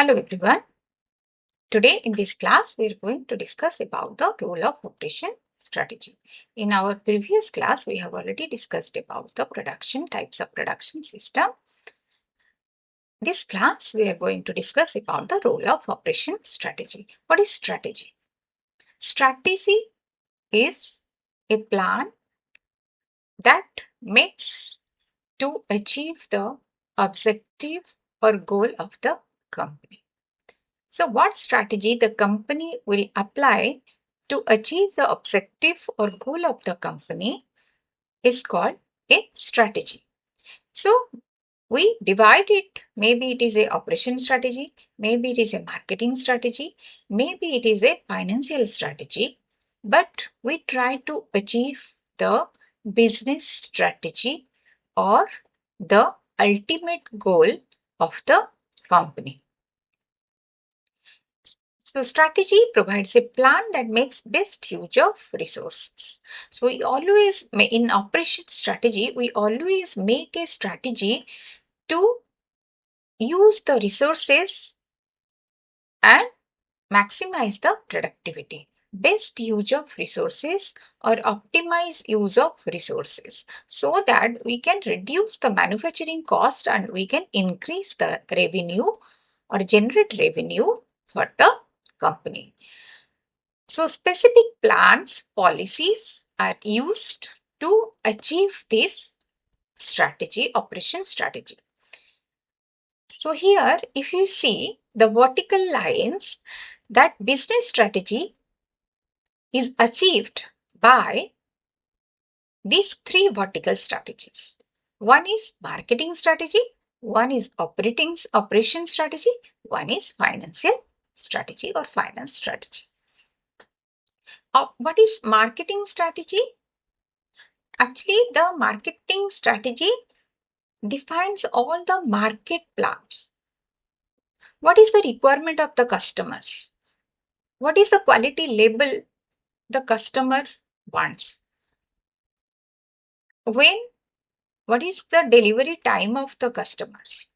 Hello everyone. Today in this class we are going to discuss about the role of operation strategy. In our previous class we have already discussed about the production types of production system. This class we are going to discuss about the role of operation strategy. What is strategy? Strategy is a plan that makes to achieve the objective or goal of the company. So, what strategy the company will apply to achieve the objective or goal of the company is called a strategy. So, we divide it. Maybe it is a operation strategy, maybe it is a marketing strategy, maybe it is a financial strategy, but we try to achieve the business strategy or the ultimate goal of the company. So strategy provides a plan that makes best use of resources. So we always, in operation strategy, we always make a strategy to use the resources and maximize the productivity. Best use of resources or optimize use of resources so that we can reduce the manufacturing cost and we can increase the revenue or generate revenue for the company. So specific plans, policies are used to achieve this strategy, operation strategy. So here, if you see the vertical lines, that business strategy is achieved by these three vertical strategies. One is marketing strategy, one is operation strategy, one is financial strategy or finance strategy. What is marketing strategy? Actually, the marketing strategy defines all the market plans. What is the requirement of the customers? What is the quality label the customer wants? What is the delivery time of the customers?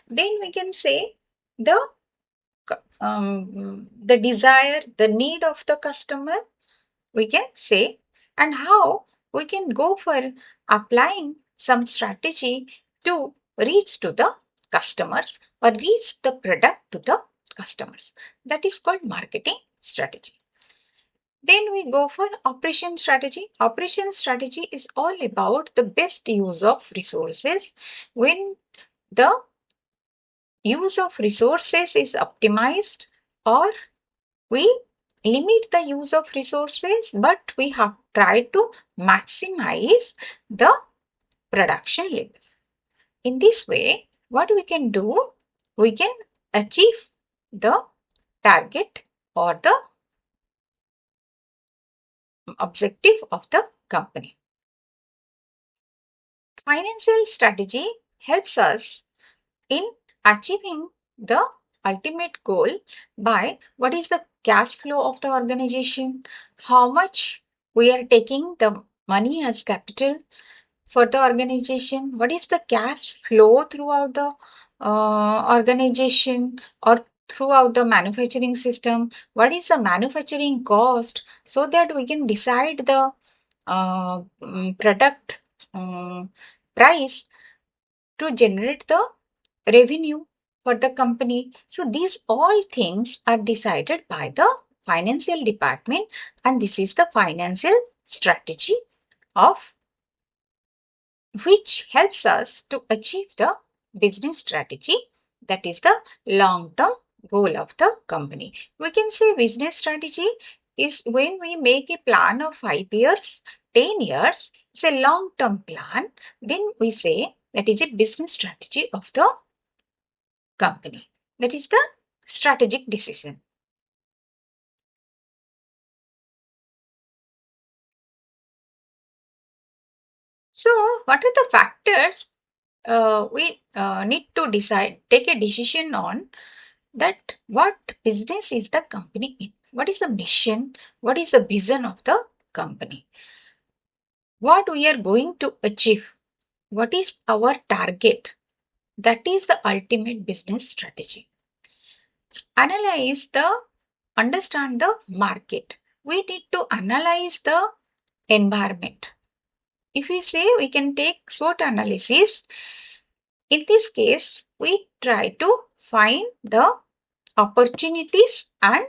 Then we can say the desire, the need of the customer, we can say, and how we can go for applying some strategy to reach to the customers or reach the product to the customers. That is called marketing strategy. Then we go for operation strategy. Operation strategy is all about the best use of resources. When the use of resources is optimized, or we limit the use of resources, but we have tried to maximize the production level. In this way, what we can do, we can achieve the target or the objective of the company. Financial strategy helps us in achieving the ultimate goal by what is the cash flow of the organization, how much we are taking the money as capital for the organization, what is the cash flow throughout the organization or throughout the manufacturing system, what is the manufacturing cost, so that we can decide the product price to generate the revenue for the company. So these all things are decided by the financial department, and this is the financial strategy of which helps us to achieve the business strategy, that is the long-term goal of the company. We can say business strategy is when we make a plan of 5 years, 10 years, it's a long-term plan, then we say that is a business strategy of the company. That is the strategic decision. So, what are the factors we need to take a decision on that what business is the company in? What is the mission? What is the vision of the company? What we are going to achieve? What is our target? That is the ultimate business strategy. understand the market. We need to analyze the environment. If we say we can take SWOT analysis, in this case, we try to find the opportunities and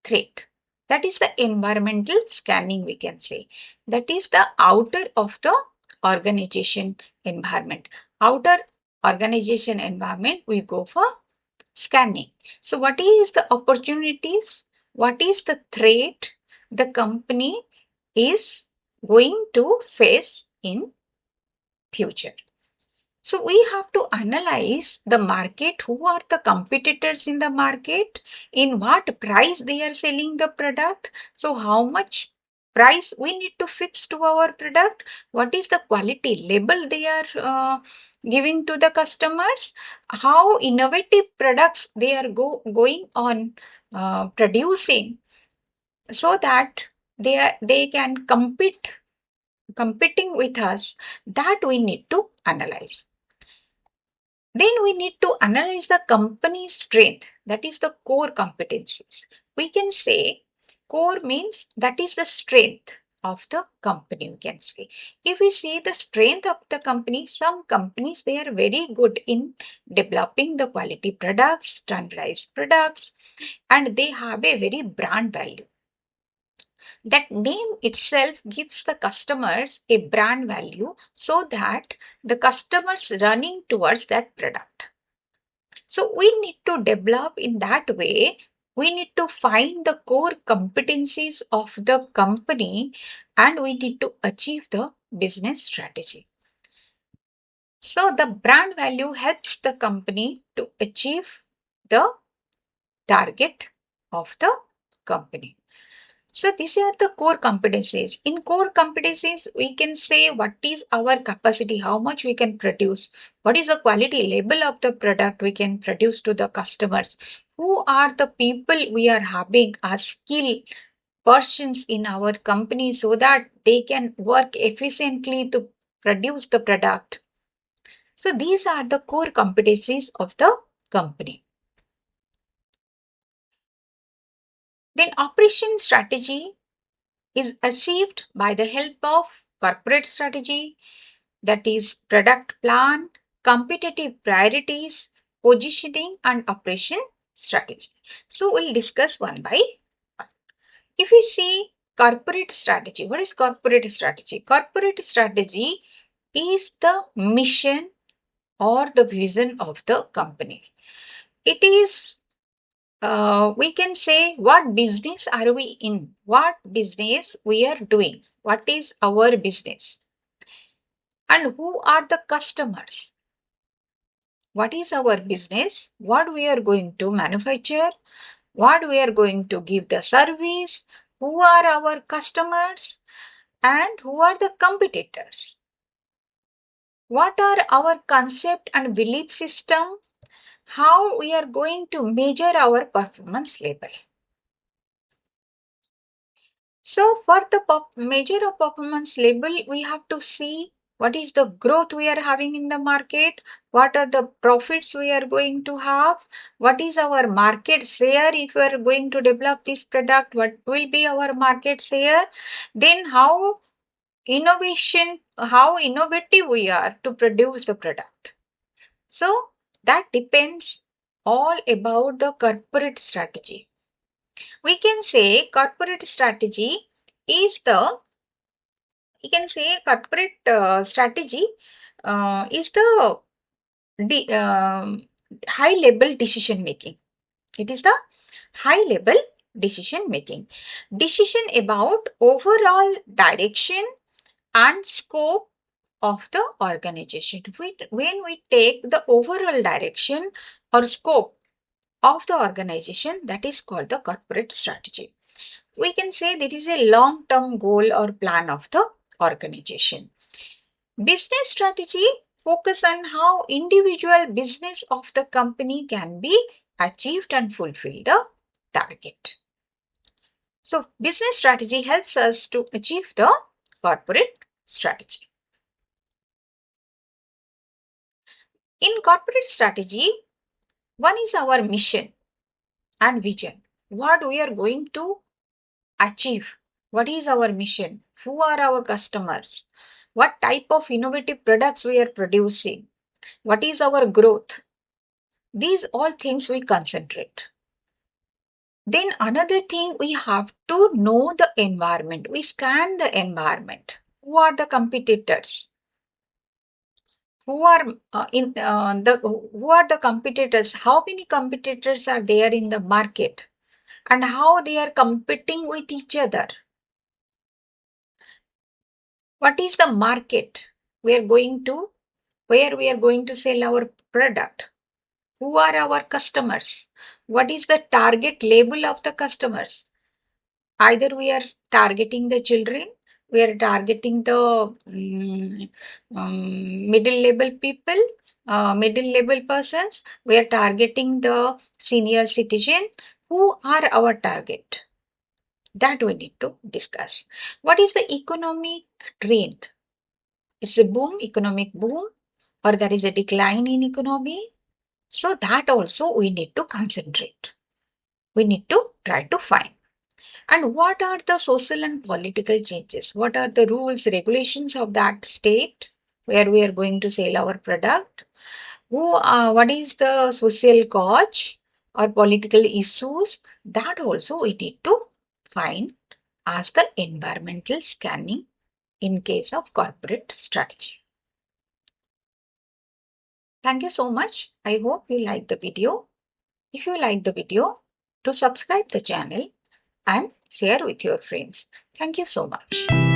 threat. That is the environmental scanning, we can say. That is the outer of the organization environment. Outer organization environment, we go for scanning. So what is the opportunities? What is the threat the company is going to face in future? So we have to analyze the market, who are the competitors in the market, in what price they are selling the product. So how much price we need to fix to our product, what is the quality label they are giving to the customers, how innovative products they are going on producing, so that they can competing with us, that we need to analyze. Then we need to analyze the company's strength, that is the core competencies. We can say core means that is the strength of the company, we can say. If we say the strength of the company, some companies, they are very good in developing the quality products, standardized products, and they have a very brand value. That name itself gives the customers a brand value, so that the customers running towards that product. So we need to develop in that way. We need to find the core competencies of the company, and we need to achieve the business strategy. So the brand value helps the company to achieve the target of the company. So these are the core competencies. In core competencies, we can say what is our capacity, how much we can produce, what is the quality label of the product we can produce to the customers, who are the people we are having as skilled persons in our company, so that they can work efficiently to produce the product. So these are the core competencies of the company. Then operation strategy is achieved by the help of corporate strategy, that is product plan, competitive priorities, positioning, and operation strategy. So we'll discuss one by one. If we see corporate strategy, what is corporate strategy? Corporate strategy is the mission or the vision of the company. It is we can say what business are we in, what business we are doing, what is our business, and who are the customers, what is our business, what we are going to manufacture, what we are going to give the service, who are our customers, and who are the competitors, what are our concept and belief system, how we are going to measure our performance level. So for the measure of performance level, we have to see what is the growth we are having in the market, what are the profits we are going to have, what is our market share if we are going to develop this product, what will be our market share, then how innovative we are to produce the product. So that depends all about the corporate strategy. We can say corporate strategy is the, we can say corporate strategy is the high level decision making. It is the high level decision making. Decision about overall direction and scope of the organization. When we take the overall direction or scope of the organization, that is called the corporate strategy. We can say that is a long-term goal or plan of the organization. Business strategy focus on how individual business of the company can be achieved and fulfill the target. So business strategy helps us to achieve the corporate strategy. In corporate strategy, one is our mission. and vision. What we are going to achieve? What is our mission? Who are our customers? What type of innovative products we are producing? What is our growth? These all things we concentrate. Then another thing, we have to know the environment. We scan the environment. Who are the competitors? Who are who are the competitors? How many competitors are there in the market, and how they are competing with each other? What is the market we are going to, where we are going to sell our product? Who are our customers? What is the target label of the customers? Either we are targeting the children, we are targeting the middle level people, middle level persons, we are targeting the senior citizen. Who are our target? That we need to discuss. What is the economic trend? It's a boom, economic boom, or there is a decline in economy. So that also we need to concentrate. We need to try to find. And what are the social and political changes? What are the rules, regulations of that state where we are going to sell our product? What is the social cause or political issues? That also we need to find as the environmental scanning in case of corporate strategy. Thank you so much. I hope you like the video. If you like the video, to subscribe the channel and share with your friends. Thank you so much.